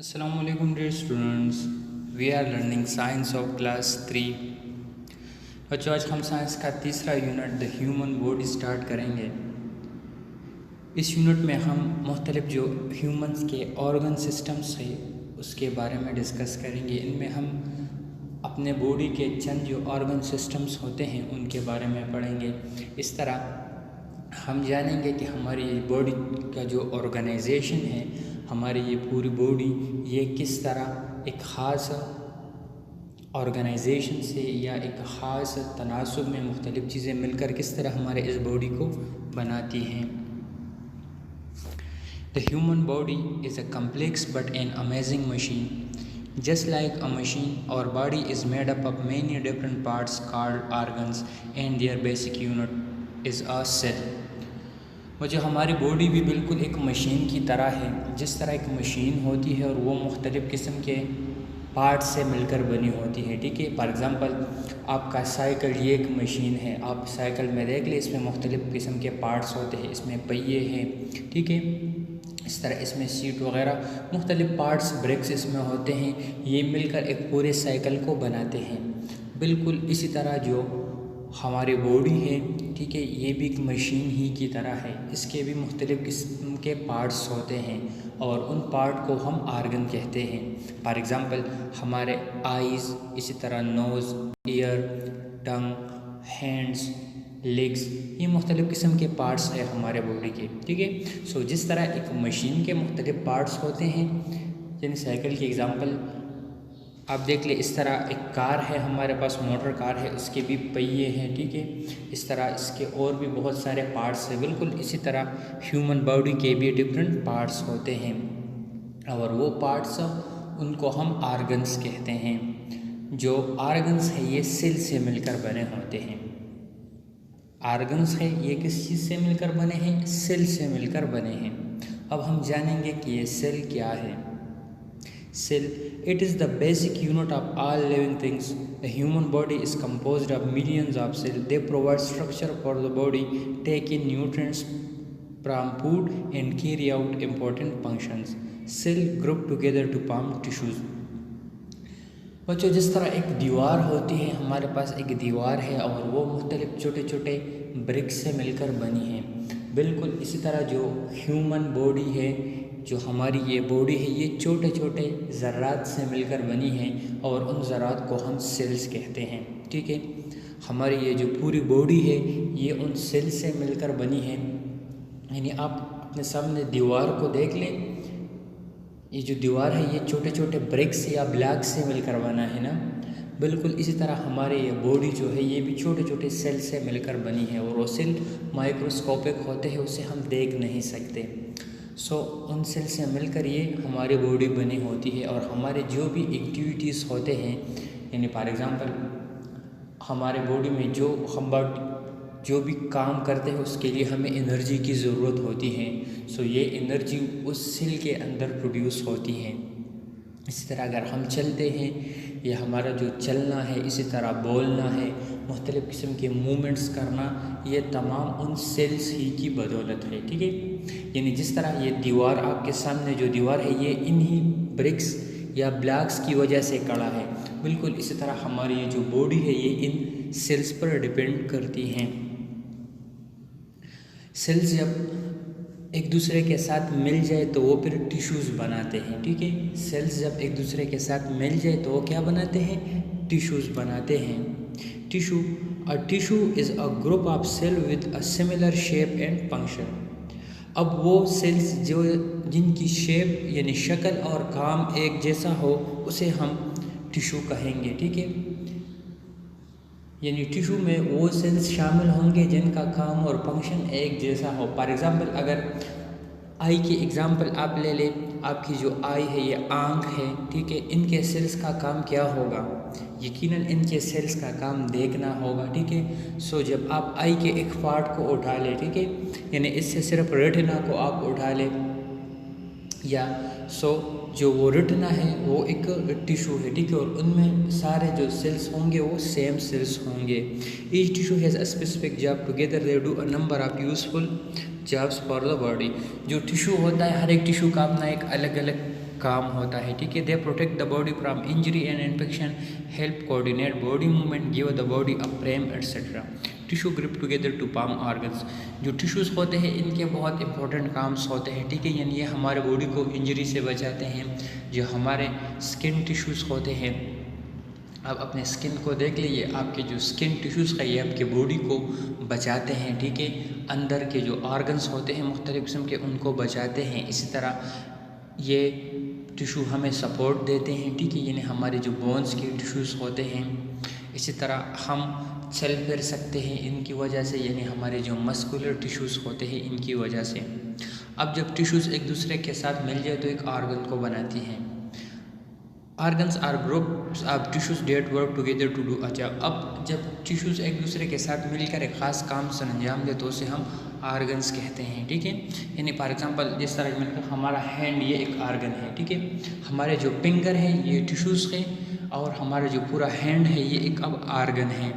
Assalamualaikum dear students, we are learning science of class 3। बच्चों आज हम साइंस का तीसरा unit the human body start करेंगे। इस यूनिट में हम मुख्तलिफ जो ह्यूमंस के ऑर्गन सिस्टम्स है उसके बारे में डिस्कस करेंगे। इनमें हम अपने बॉडी के चंद जो ऑर्गन सिस्टम्स होते हैं उनके बारे में पढ़ेंगे। इस तरह हम जानेंगे कि हमारी बॉडी का जो ऑर्गेनाइजेशन है, हमारी ये पूरी बॉडी ये किस तरह एक ख़ास ऑर्गेनाइजेशन से या एक ख़ास तनासुब में मुख्तलिफ़ चीज़ें मिलकर किस तरह हमारे इस बॉडी को बनाती हैं। The human body is a complex but an amazing machine. Just like a machine और body is made up of many different parts called organs and their basic unit is a cell. जो हमारी body भी बिल्कुल एक machine की तरह है। जिस तरह एक मशीन होती है और वो मुख्तलिफ़ किस्म के पार्ट्स से मिलकर बनी होती है, ठीक है। फॉर एग्ज़ाम्पल आपका साइकिल ये एक मशीन है। आप साइकिल में देख लें, इसमें मुख्तलिफ़ किस्म के पार्ट्स होते हैं। इसमें पहिए हैं, ठीक है। इस तरह इसमें सीट वगैरह मुख्तलिफ़ पार्ट्स ब्रेक्स इसमें होते हैं। ये मिलकर एक पूरे साइकिल को बनाते हैं। बिल्कुल इसी तरह जो हमारी बॉडी है, ठीक है, ये भी एक मशीन ही की तरह है। इसके भी मुख्तलिफ़ किस्म के पार्ट्स होते हैं और उन पार्ट को हम आर्गन कहते हैं। फॉर एग्ज़ाम्पल हमारे आइज़, इसी तरह नोज़, ईयर, टंग, हैंड्स, लेग्स, ये मुख्तलिफ़ किस्म के पार्ट्स हैं हमारे बॉडी के, ठीक है। सो जिस तरह एक मशीन के मुख्तलिफ़ पार्ट्स होते हैं, यानी साइकिल की एग्ज़ाम्पल आप देख ले। इस तरह एक कार है, हमारे पास मोटर कार है, उसके भी पहिए हैं, ठीक है। इस तरह इसके और भी बहुत सारे पार्ट्स हैं। बिल्कुल इसी तरह ह्यूमन बॉडी के भी डिफरेंट पार्ट्स होते हैं और वो पार्ट्स उनको हम आर्गन्स कहते हैं। जो आर्गन्स है ये सेल से मिलकर बने होते हैं। आर्गन्स है ये किस चीज़ से मिलकर बने हैं? सेल से मिलकर बने हैं। अब हम जानेंगे कि ये सेल क्या है। Cell, it is the basic unit of all living things. The human body is composed of millions of cells. They provide structure for the body, take in nutrients from food and carry out important functions. Cell group together to form tissues. बच्चों जिस तरह एक दीवार होती है, हमारे पास एक दीवार है और वो मुख्तलिफ़ छोटे छोटे ब्रिक्स से मिलकर बनी है। बिल्कुल इसी तरह जो ह्यूमन बॉडी है, जो हमारी ये बॉडी है, ये छोटे छोटे ज़रात से मिलकर बनी है और उन ज़रात को हम सेल्स कहते हैं, ठीक है। हमारी ये जो पूरी बॉडी है ये उन सेल से मिलकर बनी है। यानी आप अपने सामने दीवार को देख लें, ये जो दीवार है ये छोटे छोटे ब्रिक्स या ब्लॉक से मिलकर बना है ना। बिल्कुल इसी तरह हमारे ये बॉडी जो है ये भी छोटे छोटे सेल से मिलकर बनी है और वो सेल माइक्रोस्कोपिक होते हैं, उसे हम देख नहीं सकते। सो उन सेल से मिलकर ये हमारी बॉडी बनी होती है और हमारे जो भी एक्टिविटीज़ होते हैं, यानी फॉर एग्ज़ाम्पल हमारे बॉडी में जो भी काम करते हैं उसके लिए हमें एनर्जी की ज़रूरत होती है। सो ये एनर्जी उस सेल के अंदर प्रोड्यूस होती है। इसी तरह अगर हम चलते हैं या हमारा जो चलना है, इसी तरह बोलना है, मुख्तलिफ़ किस्म के मूवमेंट्स करना, ये तमाम उन सेल्स ही की बदौलत है, ठीक है। यानी जिस तरह ये दीवार आपके सामने जो दीवार है ये इन्हीं ब्रिक्स या ब्लॉक्स की वजह से खड़ा है। बिल्कुल इसी तरह हमारी ये जो बॉडी है ये इन सेल्स पर डिपेंड करती हैं। सेल्स जब एक दूसरे के साथ मिल जाए तो वो फिर टिश्यूज़ बनाते हैं, ठीक है। सेल्स जब एक दूसरे के साथ मिल जाए तो वो क्या बनाते हैं? टिश्यूज़ बनाते हैं। Tissue is a group of cell with a similar shape and function. अब वो सेल्स जो जिनकी शेप यानी शक्ल और काम एक जैसा हो उसे हम टिश्यू कहेंगे, ठीक है। यानी टिश्यू में वो सेल्स शामिल होंगे जिनका काम और फंक्शन एक जैसा हो। फॉर एग्ज़ाम्पल अगर आई की एग्ज़ाम्पल आप ले लें, आपकी जो आई है ये आँख है, ठीक है। इनके सेल्स का काम क्या होगा? यकीनन इनके सेल्स का काम देखना होगा, ठीक है। सो जब आप आई के एक पार्ट को उठा लें, ठीक है, यानी इससे सिर्फ रेटिना को आप उठा लें या जो वो रेटिना है वो एक टिश्यू है, ठीक है, और उनमें सारे जो सेल्स होंगे वो सेम सेल्स होंगे। Each tissue has a specific job, together they do a number of useful jobs for the body. जो टिश्यू होता है हर एक टिश्यू का अपना एक अलग अलग काम होता है, ठीक है। They protect the body from injury and infection, help coordinate body movement, give the body a frame etcetera. Tissue grip together to form organs. जो टिश्यूज़ होते हैं इनके बहुत इंपॉर्टेंट काम्स होते हैं, ठीक है, यानी ये हमारे बॉडी को इंजरी से बचाते हैं। जो हमारे स्किन टिश्यूज़ होते हैं, आप अपने स्किन को देख लीजिए, आपके जो स्किन टिश्यूज़ का ये आपके बॉडी को बचाते हैं, ठीक है। अंदर के जो ऑर्गन्स होते हैं मुख्तलिफ़ किस्म के, उनको बचाते हैं। इसी तरह ये टिश्यू हमें सपोर्ट देते हैं, ठीक है, यानी हमारे जो बोन्स के टिश्यूज़ होते हैं। इसी तरह हम चल फिर सकते हैं इनकी वजह से, यानी हमारे जो मस्कुलर टिश्यूज़ होते हैं इनकी वजह से। अब जब टिश्यूज़ एक दूसरे के साथ मिल जाए तो एक ऑर्गन को बनाती हैं। Organs are groups of tissues that work together to do a job. अब जब टिश्यूज़ एक दूसरे के साथ मिलकर एक ख़ास काम सर अंजाम दे तो उसे हम ऑर्गन्स कहते हैं, ठीक है। यानी फॉर एग्जांपल जिस तरह मिलकर हमारा हैंड ये एक ऑर्गन है, ठीक है। हमारे जो फिंगर है ये टिश्यूज़ है, और हमारा जो पूरा हैंड है ये एक अब ऑर्गन है।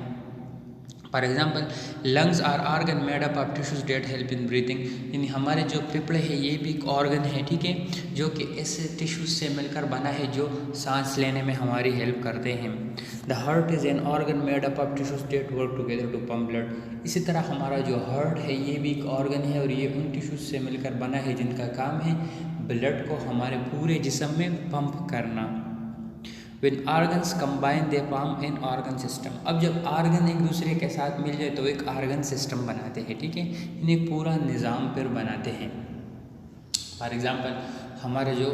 For example lungs are organ made up of tissues that help in breathing, यानी हमारे जो फेफड़े है ये भी एक ऑर्गन है, ठीक है, जो कि ऐसे टिश्यूज से मिलकर बना है जो सांस लेने में हमारी हेल्प करते हैं। The heart is an organ made up of tissues that work together to pump blood. इसी तरह हमारा जो हार्ट है ये भी एक ऑर्गन है, और ये उन टिश्यूज से मिलकर बना है जिनका काम है ब्लड को हमारे पूरे जिस्म में पंप करना। When organs combine they form an organ system। अब जब ऑर्गन एक दूसरे के साथ मिल जाए तो एक ऑर्गन सिस्टम बनाते हैं, ठीक है, इन्हें पूरा निज़ाम पर बनाते हैं। फॉर एग्ज़ाम्पल हमारा जो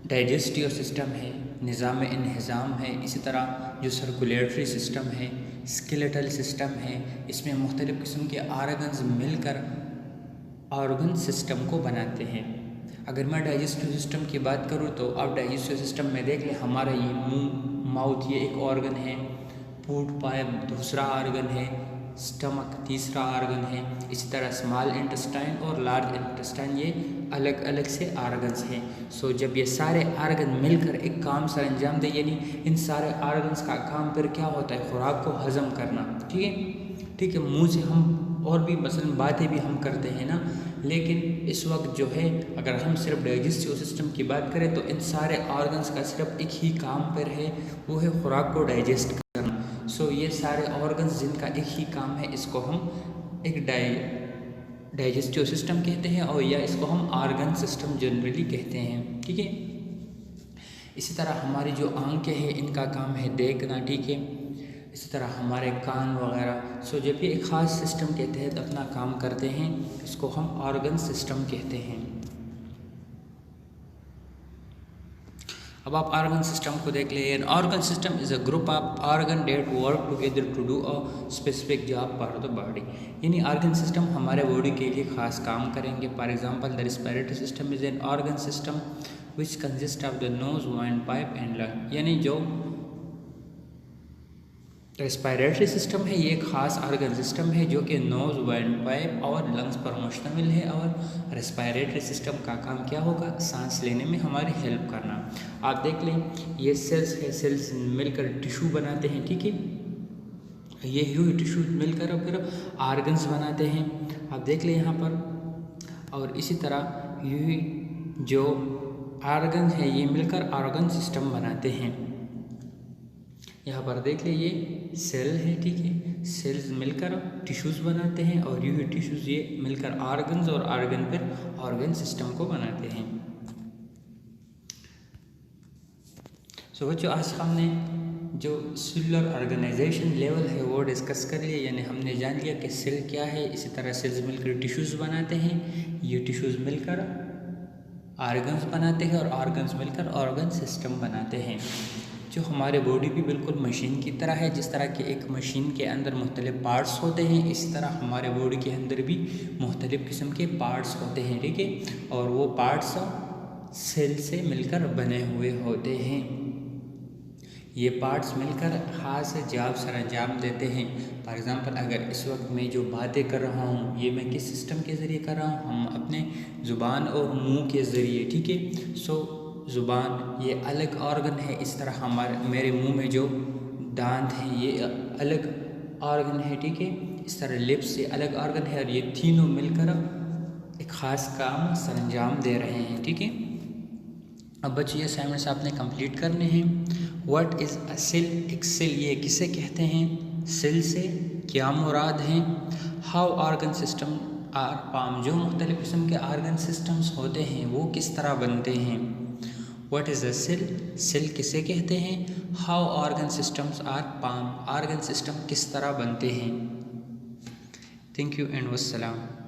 डाइजेस्टिव सिस्टम है, निज़ाम इंहिज़ाम है, इसी तरह जो सर्कुलेटरी सिस्टम है, स्केलेटल सिस्टम है, इसमें मुख्तलिफ़ किस्म के ऑर्गन्स मिलकर ऑर्गन सिस्टम को बनाते हैं। अगर मैं डाइजेस्टिव सिस्टम की बात करूँ तो अब डाइजेस्टिव सिस्टम में देख लें, हमारा ये मुंह माउथ ये एक ऑर्गन है, फूड पाइप दूसरा ऑर्गन है, स्टमक तीसरा ऑर्गन है, इसी तरह स्मॉल इंटेस्टाइन और लार्ज इंटेस्टाइन ये अलग अलग से ऑर्गन्स हैं। सो जब ये सारे ऑर्गन मिलकर एक काम सर अंजाम दे, यानी इन सारे ऑर्गन्स का काम फिर क्या होता है, खुराक को हज़म करना, ठीक है, ठीक है। मुँह से हम और भी मसलन बातें भी हम करते हैं ना, लेकिन इस वक्त जो है अगर हम सिर्फ डाइजेस्टिव सिस्टम की बात करें तो इन सारे ऑर्गन्स का सिर्फ एक ही काम पर है, वो है खुराक को डाइजेस्ट करना। सो ये सारे ऑर्गन्स जिनका एक ही काम है, इसको हम एक डाइजेस्टिव सिस्टम कहते हैं, और या इसको हम ऑर्गन सिस्टम जनरली कहते हैं, ठीक है। इसी तरह हमारी जो आंखें हैं इनका काम है देखना, ठीक है। इसी तरह हमारे कान वगैरह, सो जब भी एक ख़ास सिस्टम के तहत अपना काम करते हैं इसको हम ऑर्गन सिस्टम कहते हैं। अब आप ऑर्गन सिस्टम को देख लीजिए। An organ system is a group of organ that work together to do a specific job for the body, यानी ऑर्गन सिस्टम हमारे बॉडी के लिए ख़ास काम करेंगे। For example the respiratory system is an organ system which consist of the nose, windpipe and lung, यानी जो respiratory system है ये एक ख़ास ऑर्गन सिस्टम है जो कि नोज़, वाइंड पाइप और लंग्स पर मुश्तमिल है। और रेस्पिरेटरी सिस्टम का काम क्या होगा, सांस लेने में हमारी हेल्प करना। आप देख लें ये सेल्स है, सेल्स मिलकर टिश्यू बनाते हैं, ठीक है, ये ह्यूज टिश्यू मिलकर फिर ऑर्गन्स बनाते हैं, आप देख लें यहाँ पर। और इसी तरह ये जो ऑर्गन है ये मिलकर ऑर्गन सिस्टम बनाते हैं। यहाँ पर देख लीजिए सेल है, ठीक है, सेल्स मिलकर टिश्यूज़ बनाते हैं, और ये टिश्यूज़ ये मिलकर ऑर्गन्स, और ऑर्गन फिर ऑर्गन सिस्टम को बनाते हैं। सो बच्चों आज हमने जो सेलुलर ऑर्गेनाइजेशन लेवल है वो डिस्कस कर लिया, यानी हमने जान लिया कि सेल क्या है। इसी तरह सेल्स मिलकर टिश्यूज़ बनाते हैं, ये टिश्यूज़ मिलकर ऑर्गन्स बनाते हैं, और ऑर्गन्स मिलकर ऑर्गन सिस्टम बनाते हैं। जो हमारे बॉडी भी बिल्कुल मशीन की तरह है, जिस तरह के एक मशीन के अंदर मुख्तलिफ पार्ट्स होते हैं, इसी तरह हमारे बॉडी के अंदर भी मुख्तलिफ किस्म के पार्ट्स होते हैं, ठीक है, और वो पार्ट्स सेल से मिलकर बने हुए होते हैं। ये पार्ट्स मिलकर ख़ास जॉब सर अंजाम देते हैं। फॉर एग्ज़ाम्पल अगर इस वक्त मैं जो बातें कर रहा हूँ ये मैं किस सिस्टम के ज़रिए कर रहा हूँ, हम अपने ज़ुबान और मुंह के ज़रिए, ठीक है। सो ज़ुबान ये अलग ऑर्गन है, इस तरह मेरे मुंह में जो दांत हैं ये अलग ऑर्गन है, ठीक है। इस तरह लिप्स ये अलग ऑर्गन है, और ये तीनों मिलकर एक ख़ास काम सरंजाम दे रहे हैं, ठीक है। अब बच्चे ये असाइनमेंट्स आपने कंप्लीट करने हैं। What is a cell? एक सेल ये किसे कहते हैं? सेल से क्या मुराद है? How organ system are form? जो मुख्तलिफ किस्म के ऑर्गन सिस्टम्स होते हैं वो किस तरह बनते हैं? What is a cell? Cell किसे कहते हैं? How organ systems are form? Organ system किस तरह बनते हैं? Thank you and वस्सलाम।